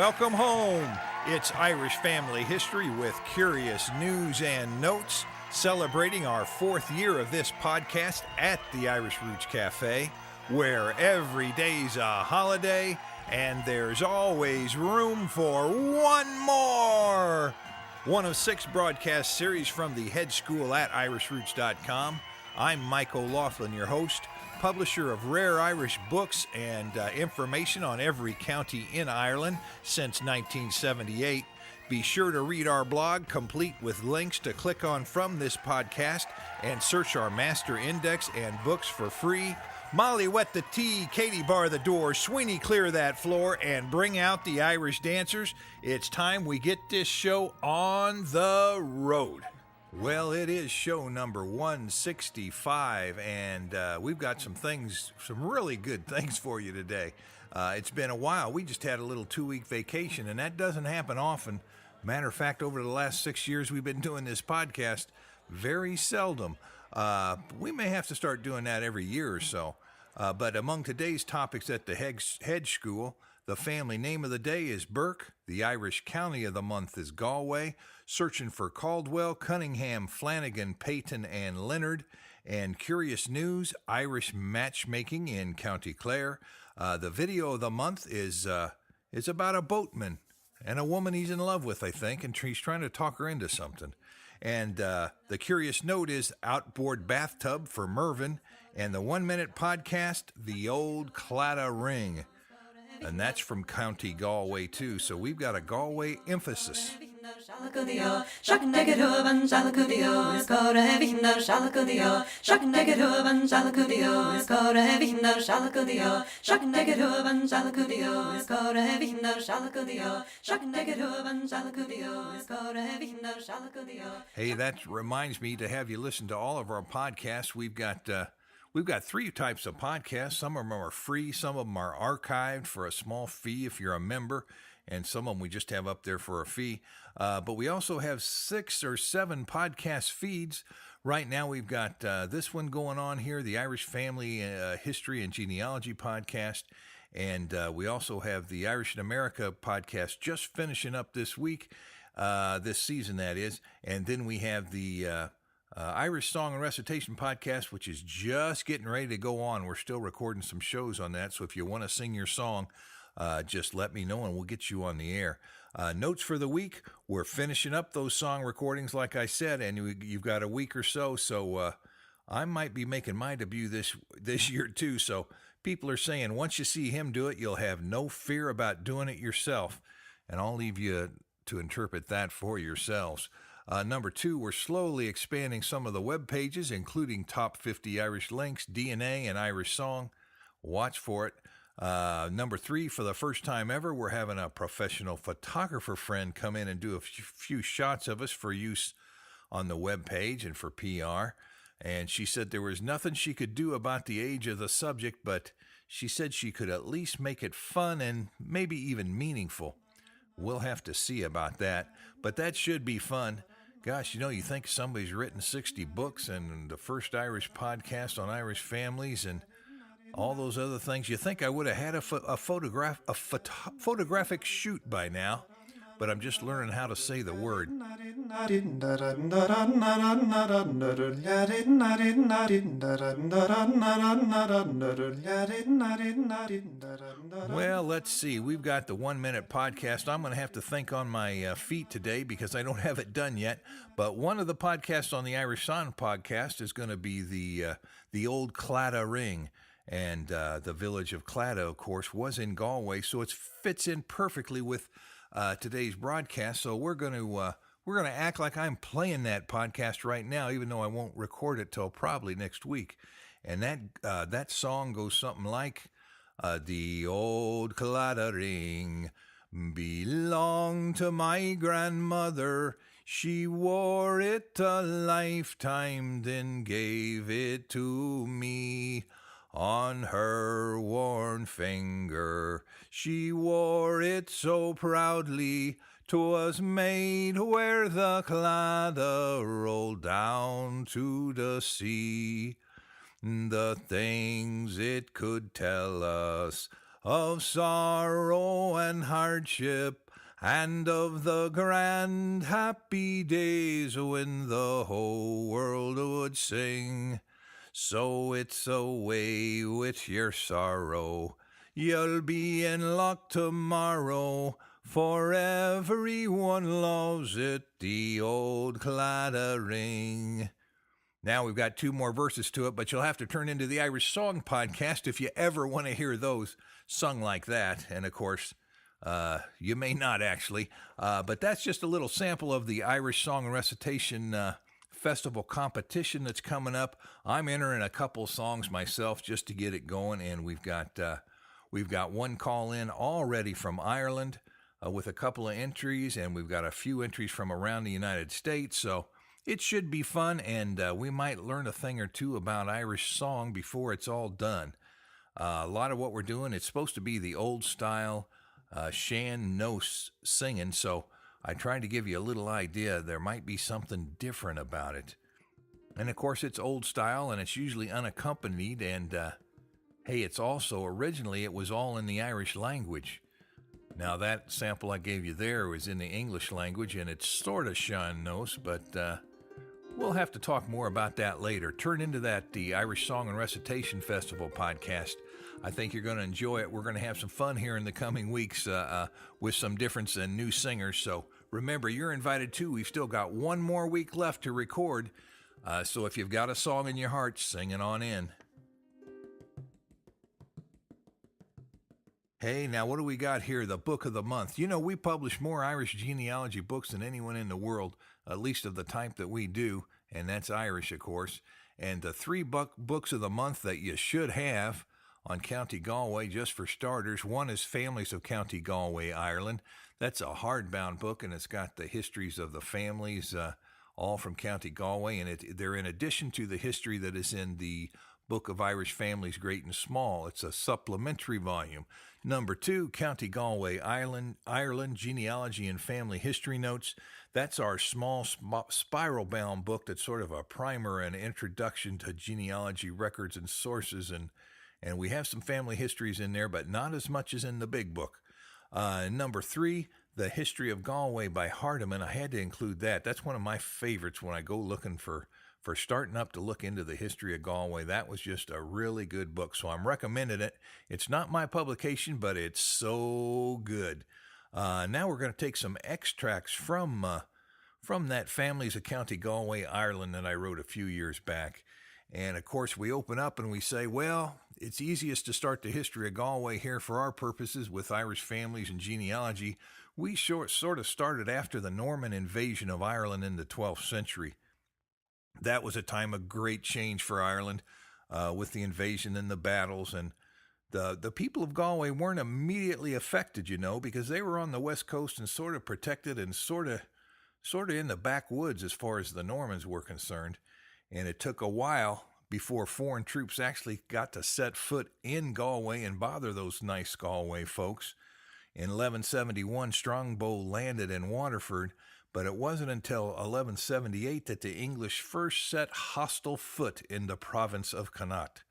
welcome home. It's Irish Family History with curious news and notes, celebrating our 4th year of this podcast at the Irish Roots Cafe, where every day's a holiday and there's always room for one more. One of 6 broadcast series from the head school at irishroots.com. I'm Mike OLaughlin, your host, publisher of rare Irish books and information on every county in Ireland since 1978. Be sure to read our blog, complete with links to click on from this podcast, and search our master index and books for free. Molly, wet the tea, Katie, bar the door, Sweeney, clear that floor, and bring out the Irish dancers. It's time we get this show on the road. Well, it is show number 165, and we've got some really good things for you today. It's been a while. We just had a little 2-week vacation, and that doesn't happen often. Matter of fact, over the last 6 years we've been doing this podcast, very seldom. We may have to start doing that every year or so. But among today's topics at the head school, the family name of the day is Burke. The Irish county of the month is Galway. Searching for Caldwell, Cunningham, Flanigan, Payton, and Leonard. And curious news, Irish matchmaking in County Clare. The video of the month is about a boatman and a woman he's in love with, I think, and he's trying to talk her into something. And the curious note is Outboard bathtub for Mervyn. And the 1-minute podcast, the Old Claddagh Ring. And that's from County Galway, too. So we've got a Galway emphasis. Hey, that reminds me to have you listen to all of our podcasts. We've got 3 types of podcasts. Some of them are free. Some of them are archived for a small fee if you're a member. And some of them we just have up there for a fee. But we also have 6 or 7 podcast feeds. Right now we've got this one going on here, the Irish Family History and Genealogy podcast. And we also have the Irish in America podcast just finishing up this week, this season that is. And then we have the Irish Song and Recitation podcast, which is just getting ready to go on. We're still recording some shows on that, so if you want to sing your song, just let me know and we'll get you on the air. Notes for the week, we're finishing up those song recordings, like I said, and you've got a week or so I might be making my debut this year too, so people are saying once you see him do it, you'll have no fear about doing it yourself, and I'll leave you to interpret that for yourselves. Number 2, we're slowly expanding some of the web pages, including top 50 Irish links, DNA, and Irish song. Watch for it. Number 3, for the first time ever, we're having a professional photographer friend come in and do a few shots of us for use on the web page and for PR. And she said there was nothing she could do about the age of the subject, but she said she could at least make it fun and maybe even meaningful. We'll have to see about that, but that should be fun. Gosh, you think somebody's written 60 books and the first Irish podcast on Irish families and all those other things. You think I would have had a photographic shoot by now, but I'm just learning how to say the word. Well, let's see. We've got the 1-minute podcast. I'm going to have to think on my feet today because I don't have it done yet. But one of the podcasts on the Irish Song podcast is going to be the Old Claddagh Ring. And the village of Claddagh, of course, was in Galway, so it fits in perfectly with today's broadcast. So we're going to act like I'm playing that podcast right now, even though I won't record it till probably next week. And that song goes something like, "The old Claddagh ring belonged to my grandmother. She wore it a lifetime, then gave it to me. On her worn finger, she wore it so proudly. 'Twas made where the Claddagh rolled down to the sea. The things it could tell us of sorrow and hardship, and of the grand happy days when the whole world would sing. So it's away with your sorrow, you'll be in luck tomorrow, for everyone loves it, the Old Claddagh Ring. Now we've got two more verses to it, but you'll have to turn into the Irish Song Podcast if you ever want to hear those sung like that. And of course, you may not actually, but that's just a little sample of the Irish Song and Recitation Festival competition that's coming up. I'm entering a couple songs myself just to get it going, and we've got one call in already from Ireland with a couple of entries, and we've got a few entries from around the United States, so it should be fun, and we might learn a thing or two about Irish song before it's all done. A lot of what we're doing, it's supposed to be the old style Shan Nos singing, so I tried to give you a little idea. There might be something different about it. And of course, it's old style, and it's usually unaccompanied, and hey, it's also, originally, it was all in the Irish language. Now, that sample I gave you there was in the English language, and it's sort of Shan Nos, but we'll have to talk more about that later. Turn into that, the Irish Song and Recitation Festival podcast. I think you're going to enjoy it. We're going to have some fun here in the coming weeks with some difference and new singers. So remember, you're invited too. We've still got one more week left to record. So if you've got a song in your heart, sing it on in. Hey, now what do we got here? The book of the month. You know, we publish more Irish genealogy books than anyone in the world, at least of the type that we do, and that's Irish, of course. And the three books of the month that you should have on County Galway, just for starters. One is Families of County Galway, Ireland. That's a hardbound book, and it's got the histories of the families, all from County Galway, and they're in addition to the history that is in the Book of Irish Families, Great and Small. It's a supplementary volume. Number 2, County Galway Ireland, Genealogy and Family History Notes. That's our small spiral-bound book that's sort of a primer and introduction to genealogy records and sources, and we have some family histories in there, but not as much as in the big book. Number 3, The History of Galway by Hardiman. I had to include that. That's one of my favorites when I go looking for starting up to look into the history of Galway. That was just a really good book, so I'm recommending it. It's not my publication, but it's so good. Now we're going to take some extracts from that Families of County Galway, Ireland that I wrote a few years back. And, of course, we open up and we say, well, it's easiest to start the history of Galway here for our purposes with Irish families and genealogy. We sort of started after the Norman invasion of Ireland in the 12th century. That was a time of great change for Ireland with the invasion and the battles. And the people of Galway weren't immediately affected, you know, because they were on the west coast and sort of protected and sort of in the backwoods as far as the Normans were concerned. And it took a while before foreign troops actually got to set foot in Galway and bother those nice Galway folks. In 1171, Strongbow landed in Waterford, but it wasn't until 1178 that the English first set hostile foot in the province of Connaught.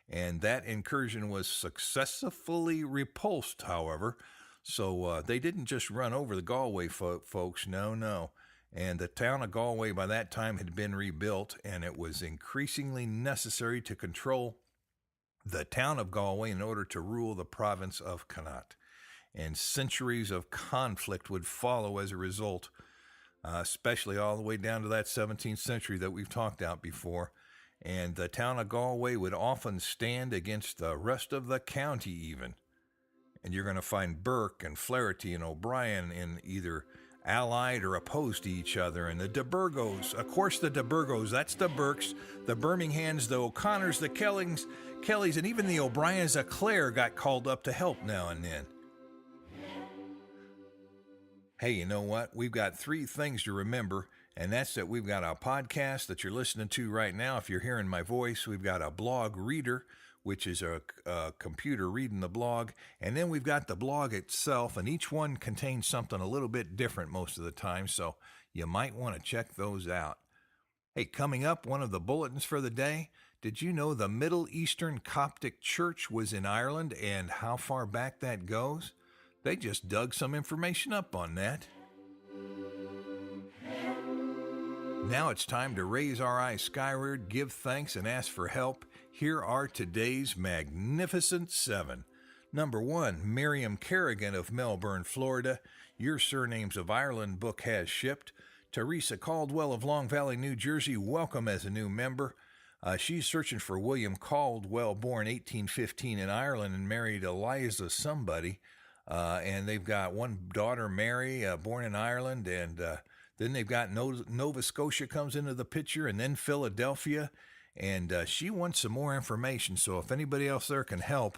And that incursion was successfully repulsed, however. So they didn't just run over the Galway folks, no. And the town of Galway by that time had been rebuilt, and it was increasingly necessary to control the town of Galway in order to rule the province of Connaught. And centuries of conflict would follow as a result, especially all the way down to that 17th century that we've talked about before. And the town of Galway would often stand against the rest of the county even. And you're going to find Burke and Flaherty and O'Brien in either allied or opposed to each other. And the de Burgos, of course the de Burgos, that's the Burkes, the Birminghams, the O'Connors, the Kellys, and even the O'Briens of Clare got called up to help now and then. Hey, you know what? We've got 3 things to remember, and that's that we've got a podcast that you're listening to right now. If you're hearing my voice, we've got a blog reader, which is a computer reading the blog, and then we've got the blog itself, and each one contains something a little bit different most of the time, so you might want to check those out. Hey, coming up, one of the bulletins for the day, Did you know the Middle Eastern Coptic Church was in Ireland and how far back that goes? They just dug some information up on that. Now it's time to raise our eyes skyward, give thanks, and ask for help. Here are today's magnificent 7. Number 1, Miriam Kerrigan of Melbourne, Florida. Your Surnames of Ireland book has shipped. Teresa Caldwell of Long Valley, New Jersey, welcome as a new member. She's searching for William Caldwell, born 1815 in Ireland and married Eliza somebody. And they've got one daughter, Mary, born in Ireland, and then they've got Nova Scotia comes into the picture, and then Philadelphia, and she wants some more information, so if anybody else there can help,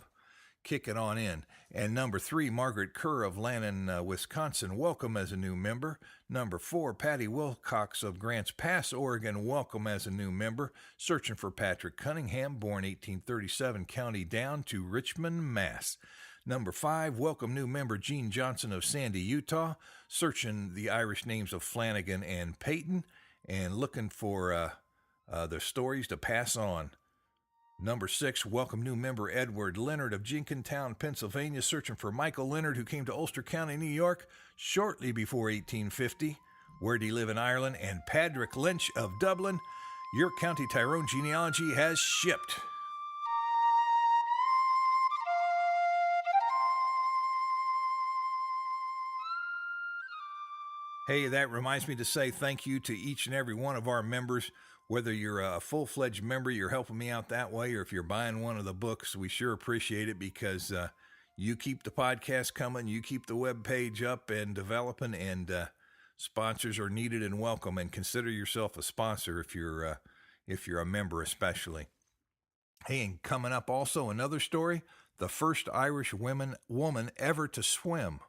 kick it on in. And number 3, Margaret Kerr of Lannon, Wisconsin, welcome as a new member. Number 4, Patty Wilcox of Grants Pass, Oregon, welcome as a new member. Searching for Patrick Cunningham, born 1837, County Down to Richmond, Mass. Number 5, welcome new member Gene Johnson of Sandy, Utah, searching the Irish names of Flanigan and Payton, and looking for their stories to pass on. Number 6, welcome new member Edward Leonard of Jenkintown, Pennsylvania, searching for Michael Leonard, who came to Ulster County, New York, shortly before 1850. Where'd he live in Ireland? And Padraig Lynch of Dublin. Your County Tyrone genealogy has shipped. Hey, that reminds me to say thank you to each and every one of our members. Whether you're a full-fledged member, you're helping me out that way, or if you're buying one of the books, we sure appreciate it because you keep the podcast coming, you keep the web page up and developing, and sponsors are needed and welcome. And consider yourself a sponsor if you're a member, especially. Hey, and coming up also another story: the first Irish woman ever to swim.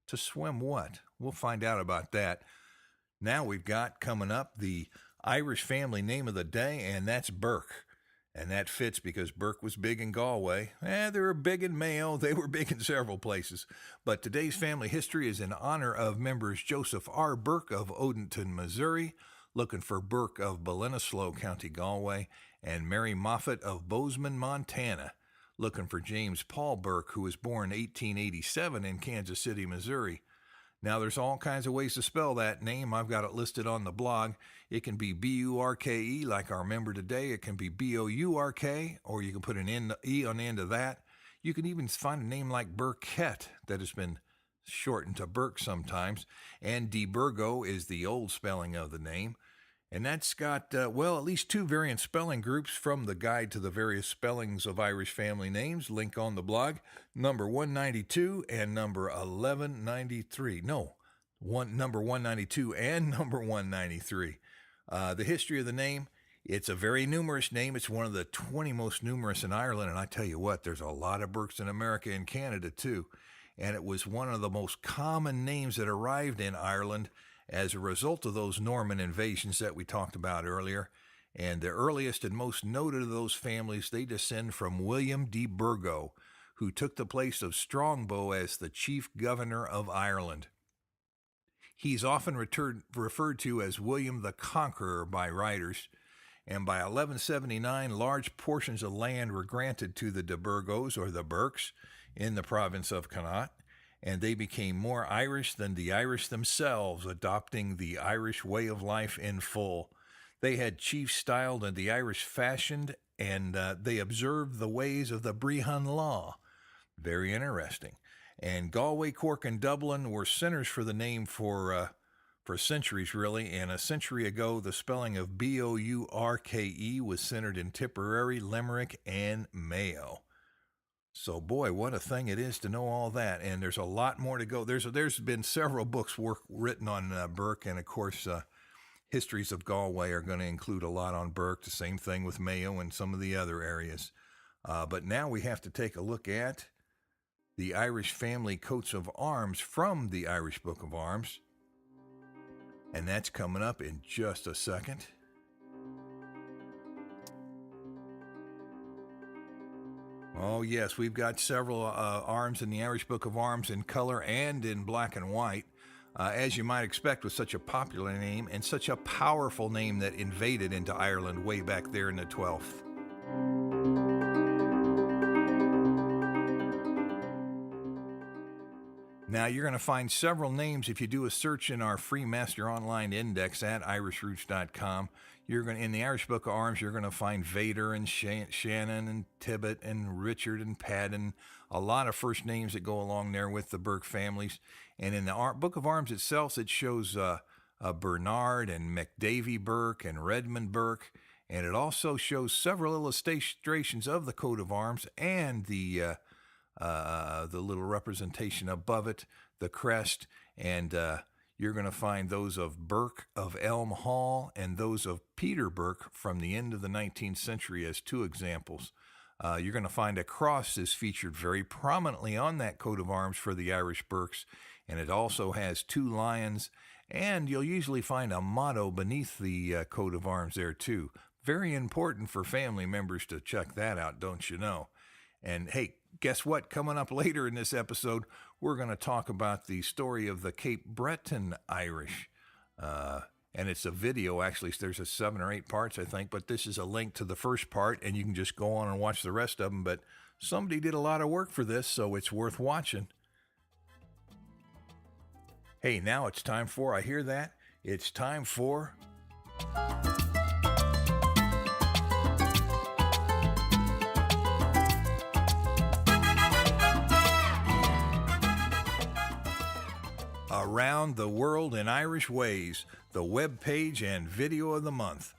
To swim what? We'll find out about that. Now we've got coming up the Irish family name of the day, and that's Burke. And that fits because Burke was big in Galway. They were big in Mayo. They were big in several places. But today's family history is in honor of members Joseph R. Burke of Odenton, Missouri, looking for Burke of Bhruinneallaigh, County Galway, and Mary Moffat of Bozeman, Montana, looking for James Paul Burke, who was born 1887 in Kansas City, Missouri. Now, there's all kinds of ways to spell that name. I've got it listed on the blog. It can be B-U-R-K-E, like our member today. It can be B-O-U-R-K, or you can put an E on the end of that. You can even find a name like Burkett that has been shortened to Burke sometimes. And de Burgo is the old spelling of the name. And that's got, at least 2 variant spelling groups from the Guide to the Various Spellings of Irish Family Names, link on the blog, number 192 and number 1193. Number 192 and number 193. The history of the name, it's a very numerous name. It's one of the 20 most numerous in Ireland, and I tell you what, there's a lot of Burkes in America and Canada, too. And it was one of the most common names that arrived in Ireland as a result of those Norman invasions that we talked about earlier. And the earliest and most noted of those families, they descend from William de Burgo, who took the place of Strongbow as the chief governor of Ireland. He's often referred to as William the Conqueror by writers, and by 1179, large portions of land were granted to the de Burgos, or the Burkes, in the province of Connaught, and they became more Irish than the Irish themselves, adopting the Irish way of life in full. They had chiefs styled in the Irish fashion, and they observed the ways of the Bhruinneallaigh. Very interesting. And Galway, Cork, and Dublin were centers for the name for centuries, really. And a century ago, the spelling of B-O-U-R-K-E was centered in Tipperary, Limerick, and Mayo. So, boy, what a thing it is to know all that. And there's a lot more to go. There's been several books written on Burke, and, of course, Histories of Galway are going to include a lot on Burke, the same thing with Mayo and some of the other areas. But now we have to take a look at the Irish family coats of arms from the Irish Book of Arms. And that's coming up in just a second. Oh, yes, we've got several arms in the Irish Book of Arms in color and in black and white. As you might expect with such a popular name and such a powerful name that invaded into Ireland way back there in the 12th Now, you're going to find several names if you do a search in our free Master Online Index at irishroots.com. You're going to, in the Irish Book of Arms, you're going to find Vader and Shannon and Tibbet and Richard and Padden, a lot of first names that go along there with the Burke families. And in the Book of Arms itself, it shows Bernard and McDavie Burke and Redmond Burke, and it also shows several illustrations of the coat of arms and the little representation above it, the crest, and you're going to find those of Burke of Elm Hall and those of Peter Burke from the end of the 19th century as two examples. You're going to find a cross is featured very prominently on that coat of arms for the Irish Burkes, and it also has two lions, and you'll usually find a motto beneath the coat of arms there too. Very important for family members to check that out, don't you know? And hey, guess what? Coming up later in this episode, we're going to talk about the story of the Cape Breton Irish. And it's a video, actually. There's 7 or 8 parts, I think, but this is a link to the first part, and you can just go on and watch the rest of them. But somebody did a lot of work for this, so it's worth watching. Hey, now it's time for, I hear that, it's time for... Around the World in Irish Ways, the web page and video of the month.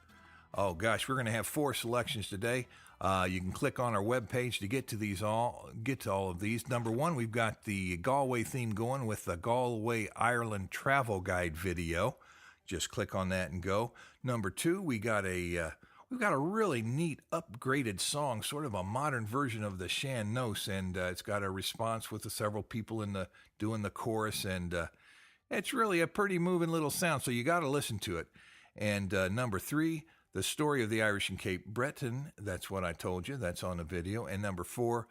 Oh gosh, we're going to have 4 selections today. You can click on our web page to get to all of these. Number 1, we've got the Galway theme going with the Galway Ireland travel guide video. Just click on that and go. Number 2, we've got a really neat upgraded song, sort of a modern version of the Shan Nos, and it's got a response with the several people doing the chorus, and it's really a pretty moving little sound, so you got to listen to it. And number 3, the story of the Irish in Cape Breton, that's what I told you, that's on the video. And number 4,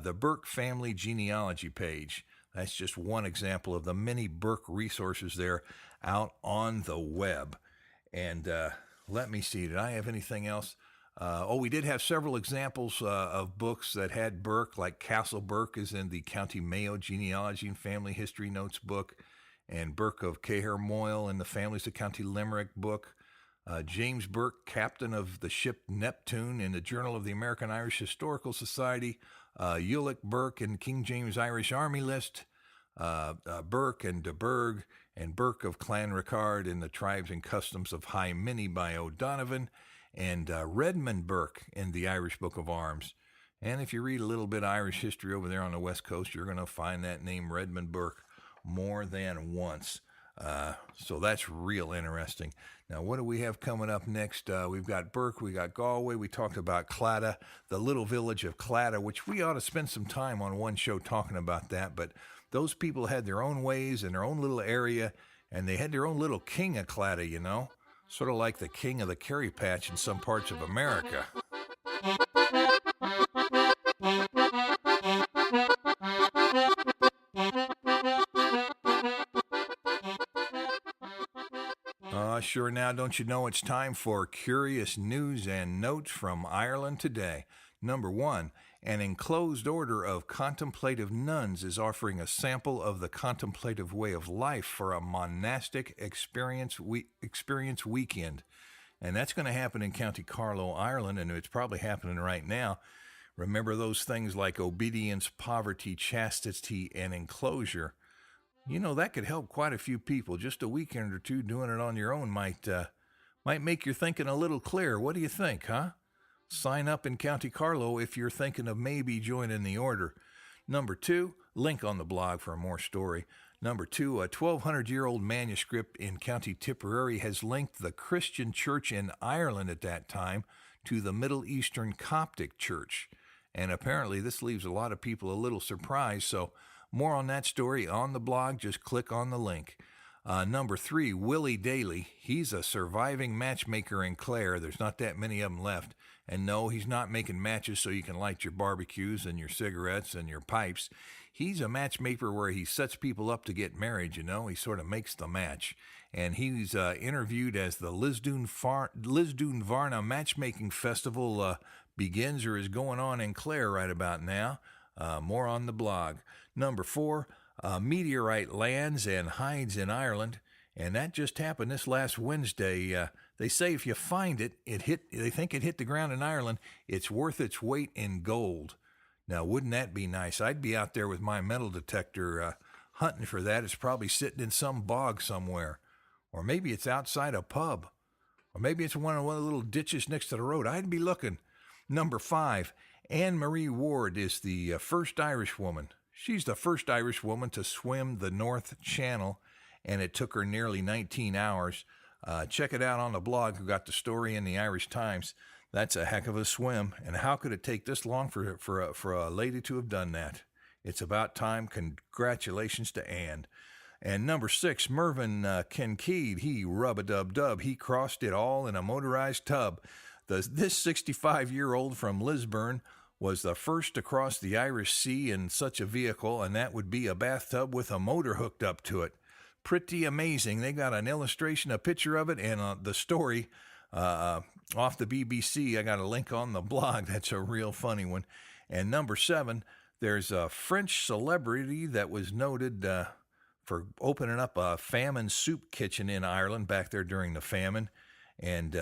the Burke family genealogy page. That's just one example of the many Burke resources there out on the web. And let me see, did I have anything else? We did have several examples of books that had Burke, like Castle Burke is in the County Mayo Genealogy and Family History Notes book, and Burke of Cahir Moyle in the Families of County Limerick book. James Burke, captain of the ship Neptune in the Journal of the American Irish Historical Society. Ulick Burke in King James Irish Army List. Burke and de Burgh, and Burke of Clan Ricard in the Tribes and Customs of High Minnie by O'Donovan, and Redmond Burke in the Irish Book of Arms. And if you read a little bit of Irish history over there on the West Coast, you're going to find that name Redmond Burke more than once. So that's real interesting. Now, what do we have coming up next? We've got Burke, we got Galway, we talked about Claddagh, the little village of Claddagh, which we ought to spend some time on one show talking about that, but those people had their own ways in their own little area, and they had their own little king of Claddagh, you know? Sort of like the king of the Kerry Patch in some parts of America. Sure now, don't you know it's time for curious news and notes from Ireland today. Number 1, an enclosed order of contemplative nuns is offering a sample of the contemplative way of life for a monastic experience weekend. And that's going to happen in County Carlow, Ireland, and it's probably happening right now. Remember those things like obedience, poverty, chastity, and enclosure. You know, that could help quite a few people. Just a weekend or two doing it on your own might make your thinking a little clearer. What do you think, huh? Sign up in County Carlow if you're thinking of maybe joining the order. Number 2, link on the blog for more story. Number 2, a 1,200-year-old manuscript in County Tipperary has linked the Christian church in Ireland at that time to the Middle Eastern Coptic church. And apparently this leaves a lot of people a little surprised, so more on that story on the blog. Just click on the link. Number 3, Willie Daly. He's a surviving matchmaker in Clare. There's not that many of them left. And no, he's not making matches so you can light your barbecues and your cigarettes and your pipes. He's a matchmaker where he sets people up to get married, you know. He sort of makes the match. And he's interviewed as the Lisdoon Varna Matchmaking Festival begins or is going on in Clare right about now. More on the blog. Number 4, a meteorite lands and hides in Ireland, and that just happened this last Wednesday. They say if you find it, they think it hit the ground in Ireland, it's worth its weight in gold. Now, wouldn't that be nice? I'd be out there with my metal detector hunting for that. It's probably sitting in some bog somewhere. Or maybe it's outside a pub. Or maybe it's one of the little ditches next to the road. I'd be looking. Number 5, Anne Marie Ward is the first Irish woman. She's the first Irish woman to swim the North Channel, and it took her nearly 19 hours. Check it out on the blog. Who got the story in the Irish Times. That's a heck of a swim, and how could it take this long for a lady to have done that? It's about time. Congratulations to Anne. And number 6, Mervyn Kincaid, he rub-a-dub-dub. He crossed it all in a motorized tub. This 65-year-old from Lisburn was the first to cross the Irish Sea in such a vehicle, and that would be a bathtub with a motor hooked up to it. Pretty amazing. They got an illustration, a picture of it, and the story off the BBC. I got a link on the blog. That's a real funny one. And number 7, there's a French celebrity that was noted for opening up a famine soup kitchen in Ireland back there during the famine. And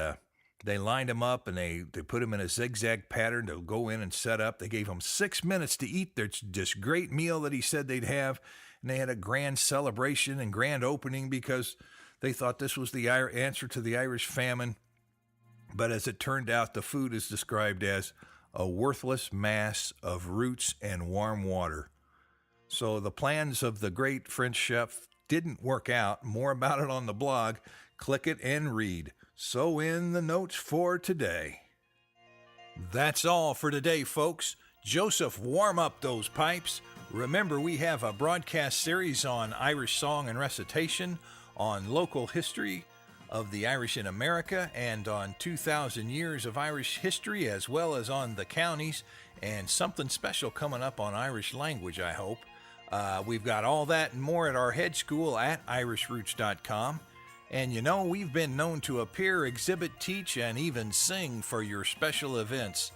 they lined him up, and they put him in a zigzag pattern to go in and set up. They gave him 6 minutes to eat this great meal that he said they'd have. And they had a grand celebration and grand opening because they thought this was the answer to the Irish famine. But as it turned out, the food is described as a worthless mass of roots and warm water. So the plans of the great French chef didn't work out. More about it on the blog. Click it and read. So in the notes for today. That's all for today, folks. Joseph, warm up those pipes. Remember, we have a broadcast series on Irish song and recitation, on local history of the Irish in America, and on 2,000 years of Irish history, as well as on the counties, and something special coming up on Irish language, I hope. We've got all that and more at our head school at irishroots.com. And you know, we've been known to appear, exhibit, teach, and even sing for your special events.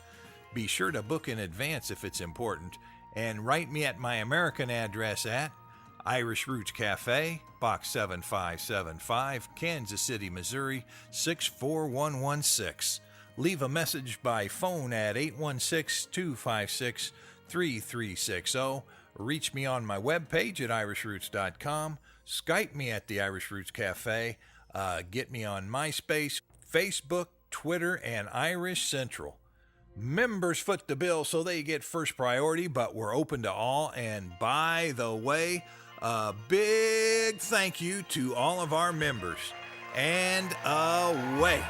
Be sure to book in advance if it's important, and write me at my American address at Irish Roots Cafe, Box 7575, Kansas City, Missouri, 64116. Leave a message by phone at 816-256-3360. Reach me on my webpage at irishroots.com. Skype me at the Irish Roots Cafe. Get me on MySpace, Facebook, Twitter, and Irish Central. Members foot the bill, so they get first priority, but we're open to all. And by the way, a big thank you to all of our members. And away.